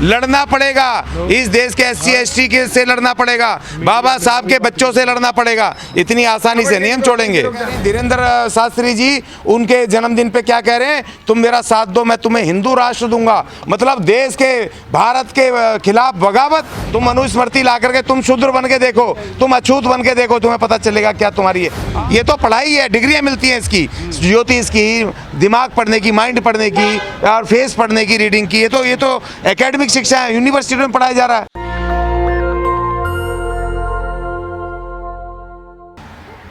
लड़ना पड़ेगा, इस देश के SC ST के से लड़ना पड़ेगा, बाबा साहब के बच्चों से लड़ना पड़ेगा। इतनी आसानी से नहीं हम छोड़ेंगे। धीरेन्द्र शास्त्री जी उनके जन्मदिन पे क्या कह रहे हैं, तुम मेरा साथ दो मैं तुम्हें हिंदू राष्ट्र दूंगा। मतलब देश के भारत के खिलाफ बगावत। तुम मनुस्मृति ला करके तुम शूद्र बन के देखो, तुम अछूत बन के देखो, तुम्हें पता चलेगा क्या तुम्हारी है। ये तो पढ़ाई है, डिग्रियां मिलती हैं इसकी, ज्योतिष की, दिमाग पढ़ने की, माइंड पढ़ने की और फेस पढ़ने की, रीडिंग की। ये तो एकेडमिक शिक्षा है, यूनिवर्सिटी में पढ़ाया जा रहा है।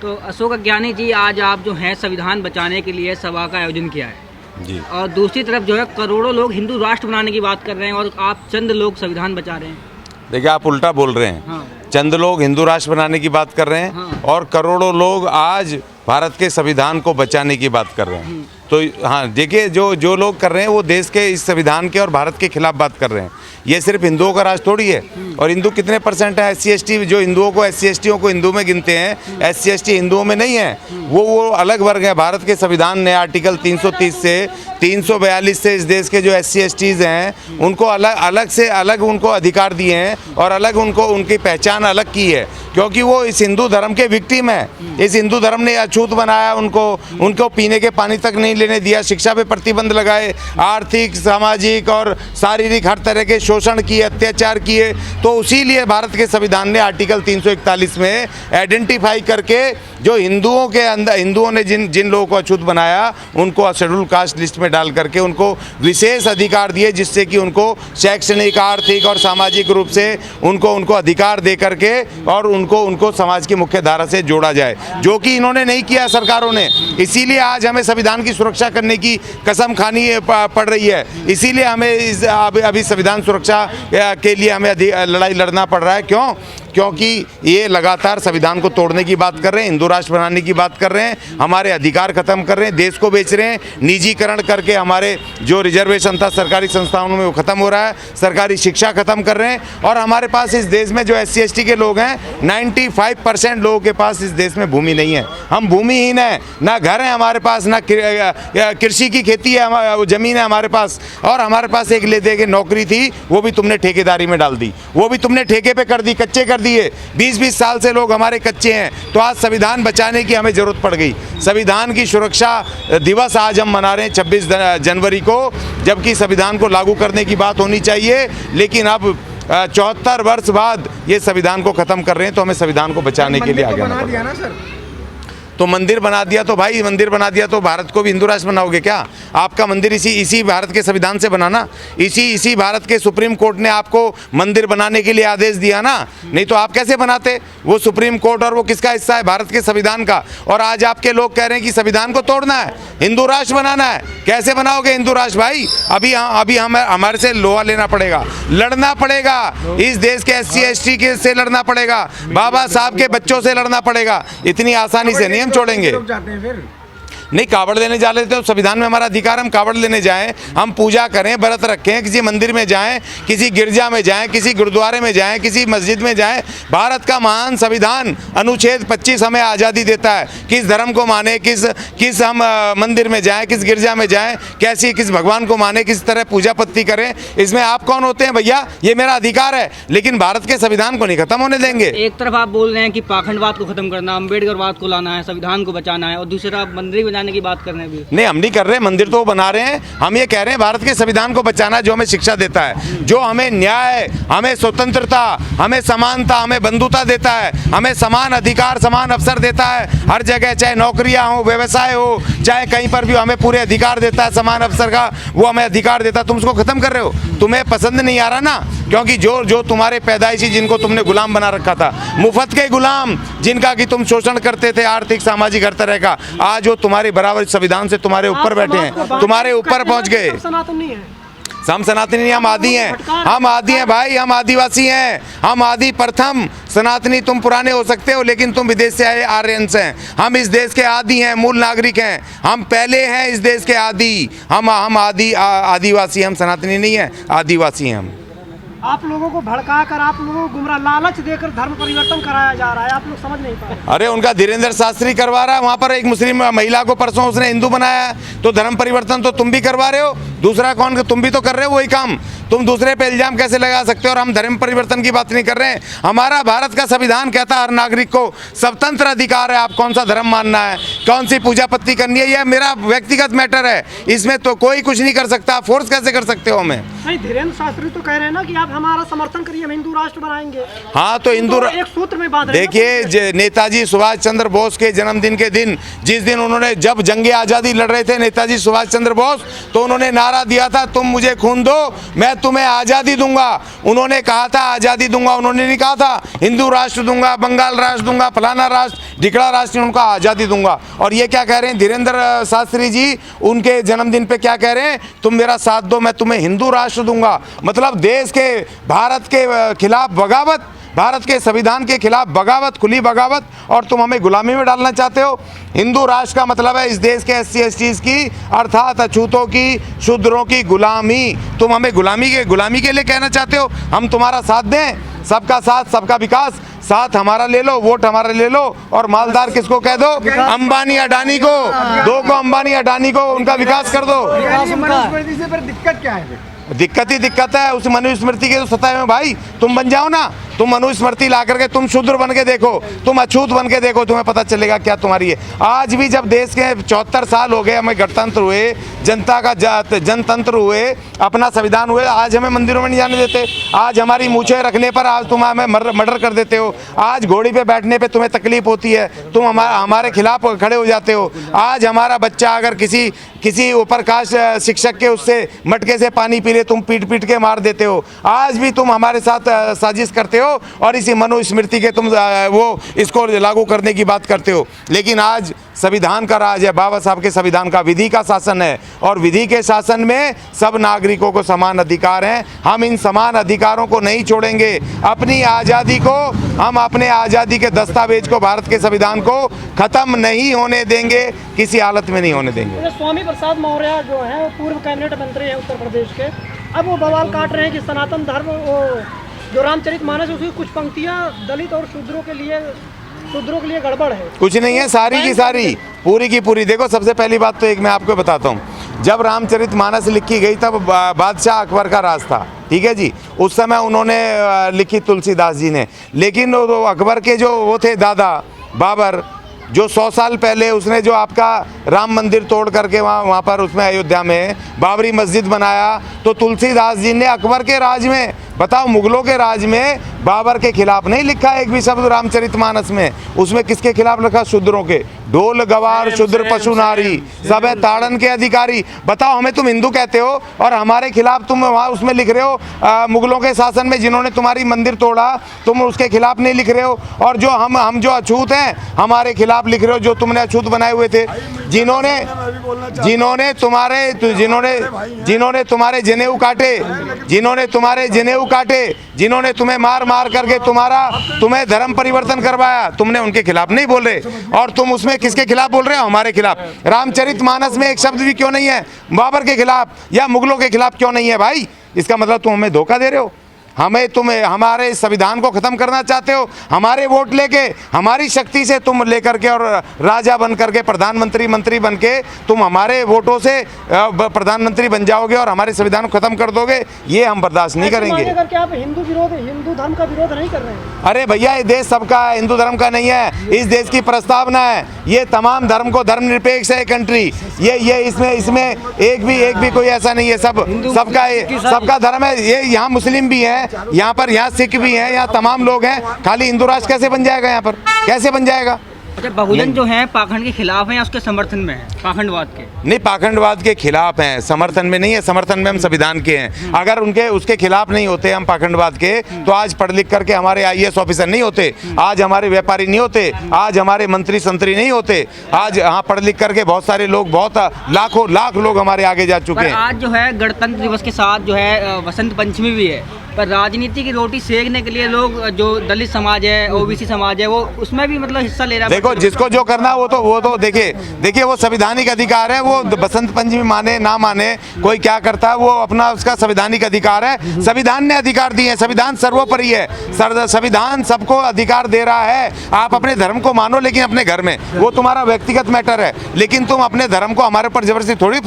तो अशोक अज्ञानी जी, आज आप जो हैं संविधान बचाने के लिए सभा का आयोजन किया है जी, और दूसरी तरफ जो है करोड़ों लोग हिंदू राष्ट्र बनाने की बात कर रहे हैं और आप चंद लोग संविधान बचा रहे हैं। देखिए आप उल्टा बोल रहे हैं। हाँ। चंद लोग हिंदू राष्ट्र बनाने की बात कर रहे हैं। हाँ। और करोड़ों लोग आज भारत के संविधान को बचाने की बात कर रहे हैं। तो हाँ देखिए, जो लोग कर रहे हैं वो देश के इस संविधान के और भारत के खिलाफ बात कर रहे हैं। ये सिर्फ हिंदुओं का राज थोड़ी है। और हिंदू कितने परसेंट है? SC ST जो हिंदुओं को, SC STों को हिंदू में गिनते हैं, SC ST हिंदुओं में नहीं है। वो अलग वर्ग है। भारत के संविधान ने आर्टिकल 330 से 342 से इस देश के जो SC STs हैं उनको अलग उनको अधिकार दिए हैं और अलग उनको उनकी पहचान अलग की है, क्योंकि वो इस हिंदू धर्म के विक्टिम है। इस हिंदू धर्म ने अछूत बनाया उनको पीने के पानी तक नहीं लेने दिया, शिक्षा पे प्रतिबंध लगाए, आर्थिक, सामाजिक और शारीरिक हर तरह के शोषण किए, अत्याचार किए। तो इसीलिए भारत के संविधान ने आर्टिकल 341 में आइडेंटिफाई करके जो हिंदुओं के अंदर, हिंदुओं ने जिन लोगों को अछूत बनाया उनको शेड्यूल कास्ट लिस्ट में डाल करके उनको विशेष अधिकार दिए, जिससे कि उनको शैक्षणिक, आर्थिक और सामाजिक रूप से उनको अधिकार दे करके और उनको समाज की मुख्य धारा से जोड़ा जाए, जो कि इन्होंने नहीं किया सरकारों ने। इसीलिए आज हमें संविधान की सुरक्षा करने की कसम खानी पड़ रही है। इसीलिए हमें अभी संविधान सुरक्षा के लिए हमें लड़ाई लड़ना पड़ रहा है। क्योंकि ये लगातार संविधान को तोड़ने की बात कर रहे हैं, हिंदू राष्ट्र बनाने की बात कर रहे हैं, हमारे अधिकार खत्म कर रहे हैं, देश को बेच रहे हैं, निजीकरण करके हमारे जो रिजर्वेशन था सरकारी संस्थाओं में वो खत्म हो रहा है, सरकारी शिक्षा खत्म कर रहे हैं। और हमारे पास इस देश में जो SC ST के लोग हैं, 95% लोगों के पास इस देश में भूमि नहीं है। हम भूमिहीन हैं, ना घर है हमारे पास, ना कृषि की खेती है, जमीन है हमारे पास। और हमारे पास एक ले दे के नौकरी थी, वो भी तुमने ठेकेदारी में डाल दी, वो भी तुमने ठेके पे कर दी, कच्चे कर दिए। 20-20 साल से लोग हमारे कच्चे हैं। तो आज संविधान बचाने की हमें जरूरत पड़ गई। संविधान की सुरक्षा दिवस आज हम मना रहे हैं 26 जनवरी को, जबकि संविधान को लागू करने की बात होनी चाहिए। लेकिन अब 74 वर्ष बाद ये संविधान को खत्म कर रहे हैं, तो हमें संविधान को बचाने के लिए आगे आना पड़ेगा। तो मंदिर बना दिया तो भाई, मंदिर बना दिया तो भारत को भी हिंदू राष्ट्र बनाओगे क्या? आपका मंदिर इसी भारत के संविधान से बनाना, इसी भारत के सुप्रीम कोर्ट ने आपको मंदिर बनाने के लिए आदेश दिया ना, नहीं तो आप कैसे बनाते? वो सुप्रीम कोर्ट और वो किसका हिस्सा है? भारत के संविधान का। और आज आपके लोग कह रहे हैं कि संविधान को तोड़ना है, हिंदू राष्ट्र बनाना है। कैसे बनाओगे हिंदू राष्ट्र भाई? अभी हमारे से लोहा लेना पड़ेगा, लड़ना पड़ेगा, इस देश के SC ST के से लड़ना पड़ेगा, बाबा साहब के बच्चों से लड़ना पड़ेगा। इतनी आसानी से नहीं हम छोड़ेंगे। नहीं, कावड़ लेने जा लेते हो, संविधान में हमारा अधिकार, हम कावड़ लेने जाएं, हम पूजा करें, व्रत रखें, किसी मंदिर में जाएं, किसी गिरजा में जाएं, किसी गुरुद्वारे में जाएं, किसी मस्जिद में जाएं। भारत का महान संविधान अनुच्छेद 25 हमें आज़ादी देता है, किस धर्म को माने, किस हम मंदिर में जाएं, किस गिरजा में जाएं, किस भगवान को माने, किस तरह पूजा पत्ती करें। इसमें आप कौन होते हैं भैया? ये मेरा अधिकार है, लेकिन भारत के संविधान को नहीं खत्म होने देंगे। एक तरफ आप बोल रहे हैं कि पाखंडवाद को खत्म करना, अम्बेडकरवाद को लाना है, संविधान को बचाना है, और दूसरी तरफ मंदिर बनाने की बात कर रहे हैं भी। नहीं, हम नहीं कर रहे, मंदिर तो बना रहे हैं। हम ये कह रहे हैं भारत के संविधान को बचाना, जो हमें शिक्षा देता है, जो हमें न्याय, हमें स्वतंत्रता, हमें समानता, हमें बंधुता देता है, हमें समान अधिकार, समान अवसर देता है हर जगह, चाहे नौकरियां हो, व्यवसाय हो, चाहे कहीं पर भी हमें पूरे अधिकार देता है समान अवसर का, वो हमें अधिकार देता है। तुम उसको खत्म कर रहे हो, तुम्हें पसंद नहीं आ रहा ना, क्योंकि जो तुम्हारे पैदाइशी, जिनको तुमने गुलाम बना रखा था, मुफ्त के गुलाम, जिनका कि तुम शोषण करते थे आर्थिक, सामाजिक हर तरह का, आज वो तुम्हारे बराबर संविधान से तुम्हारे ऊपर बैठे हैं, तुम्हारे ऊपर पहुंच गए। हम सनातनी, हम आदि हैं, हम आदि हैं भाई, हम आदिवासी हैं, हम आदि प्रथम सनातनी। तुम पुराने हो सकते हो, लेकिन तुम विदेश से आए आर्यंस हैं। हम इस देश के आदि हैं, मूल नागरिक हैं, हम पहले हैं इस देश के आदि। हम आदिवासी, हम सनातनी नहीं है, आदिवासी हैं हम। आप लोगों को भड़का कर, आप लोगों को गुमराह, लालच देकर धर्म परिवर्तन कराया जा रहा है, आप लोग समझ नहीं पा रहे। अरे उनका धीरेन्द्र शास्त्री करवा रहा है, वहाँ पर एक मुस्लिम महिला को परसों उसने हिंदू बनाया है, तो धर्म परिवर्तन तो तुम भी करवा रहे हो। दूसरा कौन? तुम भी तो कर रहे हो वही काम। तुम दूसरे पे इल्जाम कैसे लगा सकते हो? और हम धर्म परिवर्तन की बात नहीं कर रहे हैं। हमारा भारत का संविधान कहता है हर नागरिक को स्वतंत्र अधिकार है, आप कौन सा धर्म मानना है, कौन सी पूजा पत्ती करनी है, यह मेरा व्यक्तिगत मैटर है। इसमें तो कोई कुछ नहीं कर सकता। फोर्स कैसे कर सकते हो हमें? नहीं, धीरेन्द्र शास्त्री तो कह रहे हैं ना कि आप हमारा समर्थन करिए, हम हिंदू राष्ट्र बनाएंगे। हाँ, तो हिंदू एक सूत्र में बांध रहे हैं। देखिए, नेताजी सुभाष चंद्र बोस के जन्मदिन के दिन, जिस दिन उन्होंने, जब जंगे आज़ादी लड़ रहे थे नेताजी सुभाष चंद्र बोस, तो उन्होंने नारा दिया था, तुम मुझे खून दो मैं तुम्हें आज़ादी दूंगा। उन्होंने कहा था आज़ादी दूंगा, उन्होंने नहीं कहा था हिंदू राष्ट्र दूंगा, बंगाल राष्ट्र दूंगा, फलाना राष्ट्र, ढिकड़ा राष्ट्र, उनका आज़ादी दूंगा। और ये क्या कह रहे हैं धीरेन्द्र शास्त्री जी उनके जन्मदिन पे क्या कह रहे हैं? तुम मेरा साथ दो मैं तुम्हें हिंदू राष्ट्र दूंगा। मतलब देश के, भारत के खिलाफ बगावत, भारत के संविधान के खिलाफ बगावत, खुली बगावत, और तुम हमें गुलामी में डालना चाहते हो। हिंदू राष्ट्र का मतलब है इस देश के SC/STs की, अर्थात अछूतों की, शूद्रों की गुलामी। तुम हमें गुलामी के लिए कहना चाहते हो? हम तुम्हारा साथ दें? सबका साथ सबका विकास, साथ हमारा ले लो, वोट हमारा ले लो, और मालदार किसको कह दो? अंबानी अडानी को, दो को अंबानी अडानी को, उनका विकास कर दो। दिक्कत क्या है? दिक्कत ही दिक्कत है उस मनुस्मृति के सताए में। भाई तुम बन जाओ ना, तुम मनुस्मृति ला करके तुम शूद्र बन के देखो, तुम अछूत बन के देखो, तुम्हें पता चलेगा क्या तुम्हारी है। आज भी जब देश के 74 साल हो गए, हमें गणतंत्र हुए, जनता का जनतंत्र हुए, अपना संविधान हुए, आज हमें मंदिरों में नहीं जाने देते। आज हमारी मूछें रखने पर आज तुम हमें मर्डर कर देते हो। आज घोड़ी पे बैठने पे तुम्हें तकलीफ होती है, तुम हमारे खिलाफ खड़े हो जाते हो। आज हमारा बच्चा अगर किसी ऊपर कास्ट शिक्षक के उससे मटके से पानी पी ले, तुम पीट पीट के मार देते हो। आज भी तुम हमारे साथ साजिश करते हो और इसी मनुस्मृति के तुम वो इसको लागू करने की बात करते हो। लेकिन आज संविधान का राज है, बाबा साहब के संविधान का, विधि का शासन है, और विधि के शासन में सब नागरिकों को समान अधिकार हैं। हम इन समान अधिकारों को नहीं छोड़ेंगे। अपनी आज़ादी को, हम अपने आज़ादी के दस्तावेज को, भारत के संविधान को खत्म नहीं होने देंगे, किसी हालत में नहीं होने देंगे। स्वामी प्रसाद मौर्य जो है वो पूर्व कैबिनेट मंत्री हैं उत्तर प्रदेश के, अब वो बवाल काट रहे हैं कि सनातन धर्म, वो जो रामचरितमानस उसकी कुछ पंक्तियां दलित और शूद्रों के लिए गड़बड़ है। कुछ नहीं है, सारी की सारी, पूरी की पूरी। देखो, सबसे पहली बात तो एक मैं आपको बताता हूँ, जब रामचरितमानस लिखी गई तब बादशाह अकबर का राज था, ठीक है जी। उस समय उन्होंने लिखी तुलसीदास जी ने, लेकिन वो अकबर के जो वो थे दादा बाबर, जो 100 साल पहले उसने जो आपका राम मंदिर तोड़ करके वहाँ पर उसमें अयोध्या में बाबरी मस्जिद बनाया, तो तुलसीदास जी ने अकबर के राज में, बताओ, मुगलों के राज में बाबर के खिलाफ नहीं लिखा एक भी शब्द रामचरितमानस में। उसमें किसके खिलाफ लिखा? शूद्रों के। ढोल गवार शूद्र पशु नारी सब है ताड़न के अधिकारी। बताओ, हमें तुम हिंदू कहते हो और हमारे खिलाफ तुम वहाँ उसमें लिख रहे हो मुगलों के शासन में जिन्होंने तुम्हारी मंदिर तोड़ा, तुम उसके खिलाफ नहीं लिख रहे हो। और जो हम जो अछूत हैं हमारे खिलाफ लिख रहे हो, जो तुमने अछूत बनाए हुए थे, जिन्होंने तुम्हारे जनेऊ काटे, जिन्होंने तुम्हें मार मार करके तुम्हें धर्म परिवर्तन करवाया, तुमने उनके खिलाफ नहीं बोल रहे। और तुम उसमें किसके खिलाफ बोल रहे हो? हमारे खिलाफ। रामचरितमानस में एक शब्द भी क्यों नहीं है बाबर के खिलाफ या मुगलों के खिलाफ क्यों नहीं है भाई? इसका मतलब तुम हमें धोखा दे रहे हो। तुम हमारे संविधान को खत्म करना चाहते हो, हमारे वोट लेके, हमारी शक्ति से तुम लेकर के, और राजा बन करके, प्रधानमंत्री मंत्री बन के तुम हमारे वोटों से प्रधानमंत्री बन जाओगे और हमारे संविधान को खत्म कर दोगे। ये हम बर्दाश्त नहीं करेंगे। क्या आप हिंदू धर्म का विरोध नहीं कर रहे हैं? अरे भैया, ये देश सबका है, हिंदू धर्म का नहीं है। इस देश की प्रस्तावना है, ये तमाम धर्म को धर्मनिरपेक्ष है कंट्री। ये इसमें एक भी कोई ऐसा नहीं है, सबका धर्म है। ये यहाँ मुस्लिम भी है, यहाँ सिख भी हैं, यहाँ तमाम लोग हैं। खाली हिंदू राष्ट्र कैसे बन जाएगा? यहाँ पर कैसे बन जाएगा? अच्छा, बहुजन जो हैं पाखंड के खिलाफ हैं या उसके समर्थन में हैं? पाखंडवाद के नहीं, पाखंडवाद के खिलाफ हैं, समर्थन में नहीं है। समर्थन में हम संविधान के हैं। अगर उसके खिलाफ नहीं होते हम पाखंडवाद के, तो आज पढ़ लिख करके हमारे IAS ऑफिसर नहीं होते, आज हमारे व्यापारी नहीं होते, आज हमारे मंत्री संतरी नहीं होते। आज यहाँ पढ़ लिख करके बहुत सारे लोग, बहुत लाख लोग हमारे आगे जा चुके हैं। आज जो है गणतंत्र दिवस के साथ जो है वसंत पंचमी भी है, पर राजनीति की रोटी सेकने के लिए लोग, जो दलित समाज है, OBC समाज है, वो उसमें भी मतलब हिस्सा ले रहा है। देखो जिसको जो करना वो तो देखिए वो संवैधानिक अधिकार है, वो बसंत पंचमी माने ना माने, कोई क्या करता है वो अपना उसका संवैधानिक अधिकार है। संविधान ने अधिकार दिए हैं, संविधान सर्वोपरि है, संविधान सबको अधिकार दे रहा है। आप अपने धर्म को मानो लेकिन अपने घर में, वो तुम्हारा व्यक्तिगत मैटर है, लेकिन तुम अपने धर्म को हमारे ऊपर जबरदस्ती थोड़ी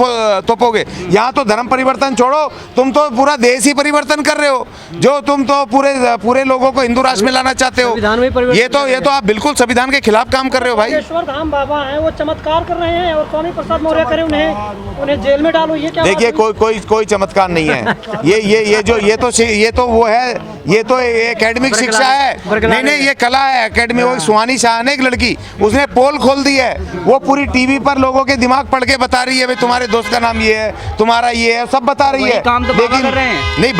थोपोगे। यहाँ तो धर्म परिवर्तन छोड़ो, तुम तो पूरा देश ही परिवर्तन कर रहे हो, जो तुम तो पूरे लोगों को हिंदू राष्ट्र में लाना चाहते हो। ये तो आप बिल्कुल संविधान के खिलाफ काम कर रहे हो भाई। नागेश्वर धाम बाबा हैं, वो चमत्कार कर रहे हैं और स्वामी प्रसाद मौर्य करें उन्हें जेल में डालो, ये क्या? देखिए कोई चमत्कार नहीं है। ये तो वो है, ये तो एकेडमिक शिक्षा है। नहीं ये कला है। एकेडमी वो सुहानी शाह ने एक लड़की, उसने पोल खोल दी है, वो पूरी टीवी पर लोगों के दिमाग पढ़ के बता रही है भाई तुम्हारे दोस्त का नाम ये है, तुम्हारा ये है, सब बता रही है। काम तो बाबा कर रहे हैं। नहीं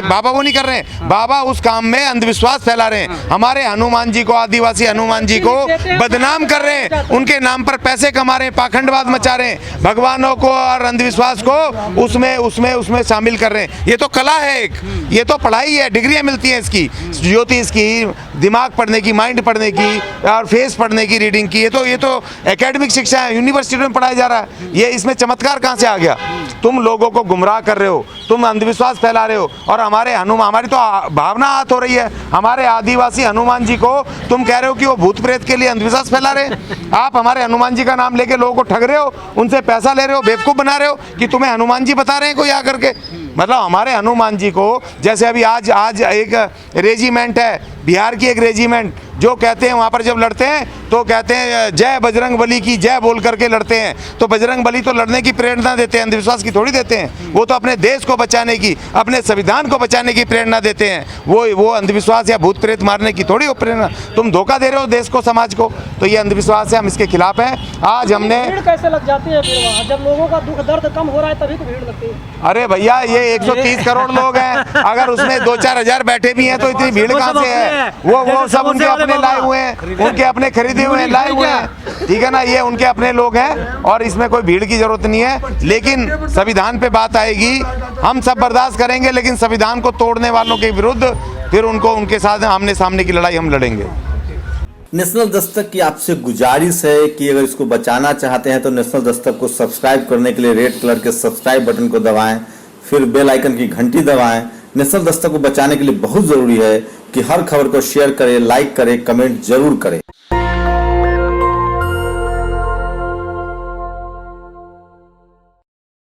बाबा वो नहीं कर रहे हैं, बाबा उस काम में अंधविश्वास फैला रहे हैं। हमारे हनुमान जी को, आदिवासी हनुमान जी को बदनाम कर रहे हैं, उनके नाम पर पैसे कमा रहे हैं, पाखंडवाद मचा रहे हैं, भगवानों को और अंधविश्वास को उसमें शामिल कर रहे हैं। ये तो कला है एक, ये तो पढ़ाई है, डिग्रियां मिलती हैं इसकी, ज्योतिष की, दिमाग पढ़ने की, माइंड पढ़ने की और फेस पढ़ने की, रीडिंग की। ये तो एकेडमिक शिक्षा है, यूनिवर्सिटी में पढ़ाया जा रहा है। ये इसमें चमत्कार कहाँ से आ गया? तुम लोगों को गुमराह कर रहे हो, तुम अंधविश्वास फैला रहे हो, और हमारे हमारी तो भावना आहत हो रही है। हमारे आदिवासी हनुमान जी को तुम कह रहे हो कि वो भूत प्रेत के लिए अंधविश्वास फैला रहे हैं। आप हमारे हनुमान जी का नाम लेके लोगों को ठग रहे हो, उनसे पैसा ले रहे हो, बेवकूफ़ बना रहे हो कि तुम्हें हनुमान जी बता रहे हैं कोई आकर के। मतलब हमारे हनुमान जी को, जैसे अभी आज एक रेजिमेंट है, बिहार की एक रेजिमेंट, जो कहते हैं वहाँ पर जब लड़ते हैं तो कहते हैं जय बजरंग बली की जय बोल करके लड़ते हैं। तो बजरंग बली तो लड़ने की प्रेरणा देते हैं, अंधविश्वास की थोड़ी देते हैं। वो तो अपने देश को बचाने की, अपने संविधान को बचाने की प्रेरणा देते हैं। वो अंधविश्वास या भूत प्रेत मारने की थोड़ी प्रेरणा। तुम धोखा दे रहे हो देश को, समाज को। तो ये अंधविश्वास है, हम इसके खिलाफ हैं। आज हमने भीड़ कैसे लग जाती है फिर वहाँ? जब लोगों का दुख दर्द कम हो रहा है तभी तो भीड़ लगती है। अरे भैया ये 130 करोड़ लोग हैं, अगर उसमें 2-4 हजार बैठे भी हैं तो इतनी भीड़ कहाँ से है? वो सब उनके अपने लाए हुए हैं, उनके अपने खरीदे हुए हैं, लाए हुए हैं, ठीक है ना। ये उनके अपने लोग हैं और इसमें कोई भीड़ की जरूरत नहीं है। लेकिन संविधान पे बात आएगी, हम सब बर्दाश्त करेंगे, लेकिन संविधान को तोड़ने वालों के विरुद्ध फिर उनके साथ आमने सामने की लड़ाई हम लड़ेंगे। नेशनल दस्तक की आपसे गुजारिश है कि अगर इसको बचाना चाहते हैं तो नेशनल दस्तक को सब्सक्राइब करने के लिए रेड कलर के सब्सक्राइब बटन को दबाएं, फिर बेल आइकन की घंटी दबाएं। नेशनल दस्तक को बचाने के लिए बहुत जरूरी है कि हर खबर को शेयर करें, लाइक करें, कमेंट जरूर करें।